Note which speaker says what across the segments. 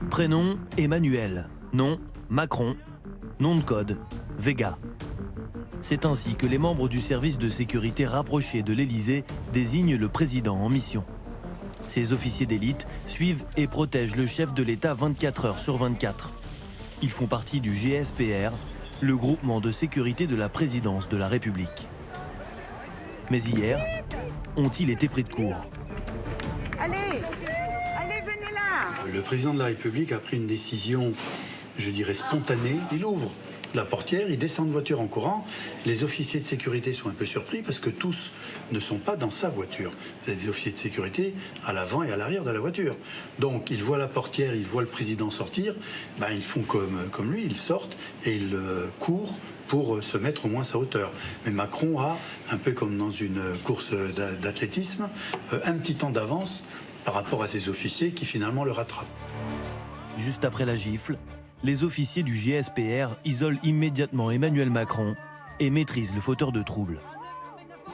Speaker 1: Prénom Emmanuel, nom Macron, nom de code Vega. C'est ainsi que les membres du service de sécurité rapproché de l'Élysée désignent le président en mission. Ces officiers d'élite suivent et protègent le chef de l'État 24 heures sur 24. Ils font partie du GSPR, le groupement de sécurité de la présidence de la République. Mais hier, ont-ils été pris de court?
Speaker 2: Allez, venez là.
Speaker 3: Le président de la République a pris une décision, je dirais, spontanée. Il ouvre la portière, il descend de voiture en courant. Les officiers de sécurité sont un peu surpris parce que tous ne sont pas dans sa voiture. Il y a des officiers de sécurité à l'avant et à l'arrière de la voiture. Donc ils voient la portière, ils voient le président sortir, ils font comme lui, ils sortent et ils courent pour se mettre au moins à sa hauteur. Mais Macron a, un peu comme dans une course d'athlétisme, un petit temps d'avance par rapport à ses officiers qui finalement le rattrapent.
Speaker 1: Juste après la gifle, les officiers du GSPR isolent immédiatement Emmanuel Macron et maîtrisent le fauteur de troubles.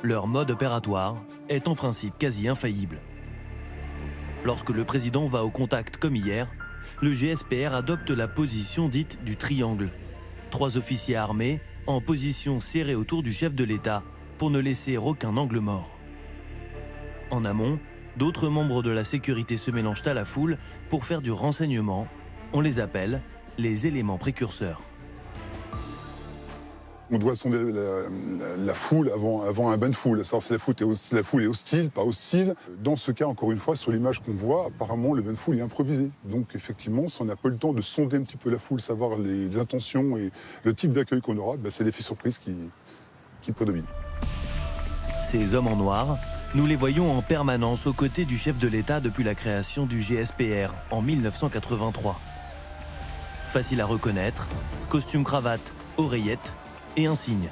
Speaker 1: Leur mode opératoire est en principe quasi infaillible. Lorsque le président va au contact comme hier, le GSPR adopte la position dite du triangle. 3 officiers armés en position serrée autour du chef de l'État pour ne laisser aucun angle mort. En amont, d'autres membres de la sécurité se mélangent à la foule pour faire du renseignement. On les appelle les éléments précurseurs.
Speaker 4: On doit sonder la foule avant un bain de foule. Si la foule est hostile, pas hostile. Dans ce cas, encore une fois, sur l'image qu'on voit, apparemment, le bain de foule est improvisé. Donc, effectivement, si on n'a pas le temps de sonder un petit peu la foule, savoir les intentions et le type d'accueil qu'on aura, c'est l'effet surprise qui prédomine.
Speaker 1: Ces hommes en noir, nous les voyons en permanence aux côtés du chef de l'État depuis la création du GSPR en 1983. Facile à reconnaître, costume cravate, oreillettes et insignes.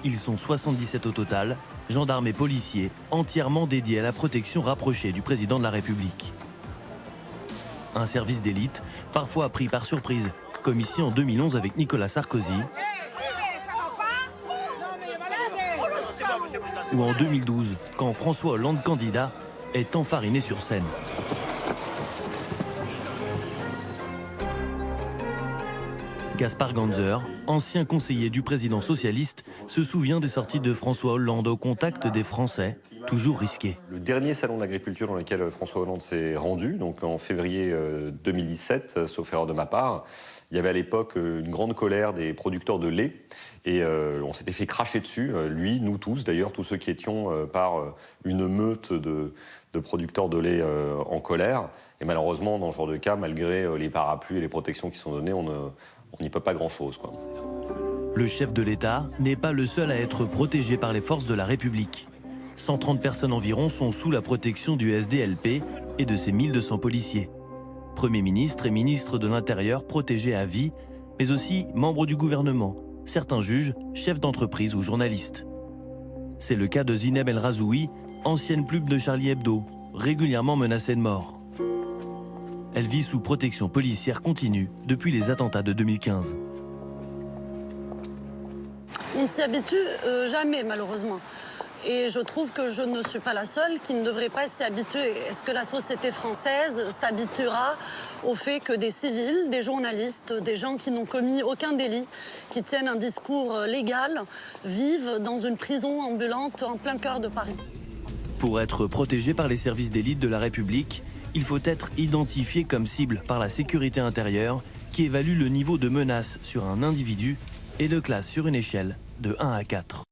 Speaker 1: Ils sont 77 au total, gendarmes et policiers, entièrement dédiés à la protection rapprochée du président de la République. Un service d'élite, parfois pris par surprise, comme ici en 2011 avec Nicolas Sarkozy, ou en 2012, quand François Hollande, candidat, est enfariné sur scène. Gaspard Ganzer, ancien conseiller du président socialiste, se souvient des sorties de François Hollande au contact des Français, toujours risquées.
Speaker 5: Le dernier salon de l'agriculture dans lequel François Hollande s'est rendu, donc en février 2017, sauf erreur de ma part, il y avait à l'époque une grande colère des producteurs de lait et on s'était fait cracher dessus, lui, nous tous d'ailleurs, tous ceux qui étions par une meute de producteurs de lait en colère. Et malheureusement, dans ce genre de cas, malgré les parapluies et les protections qui sont données, on n'y peut pas grand-chose, quoi.
Speaker 1: Le chef de l'État n'est pas le seul à être protégé par les forces de la République. 130 personnes environ sont sous la protection du SDLP et de ses 1200 policiers. Premier ministre et ministre de l'Intérieur protégés à vie, mais aussi membres du gouvernement, certains juges, chefs d'entreprise ou journalistes. C'est le cas de Zineb El Razoui, ancienne pub de Charlie Hebdo, régulièrement menacée de mort. Elle vit sous protection policière continue depuis les attentats de 2015.
Speaker 6: On ne s'y habitue jamais, malheureusement. Et je trouve que je ne suis pas la seule qui ne devrait pas s'y habituer. Est-ce que la société française s'habituera au fait que des civils, des journalistes, des gens qui n'ont commis aucun délit, qui tiennent un discours légal, vivent dans une prison ambulante en plein cœur de Paris?
Speaker 1: Pour être protégé par les services d'élite de la République, il faut être identifié comme cible par la sécurité intérieure qui évalue le niveau de menace sur un individu et le classe sur une échelle de 1 à 4.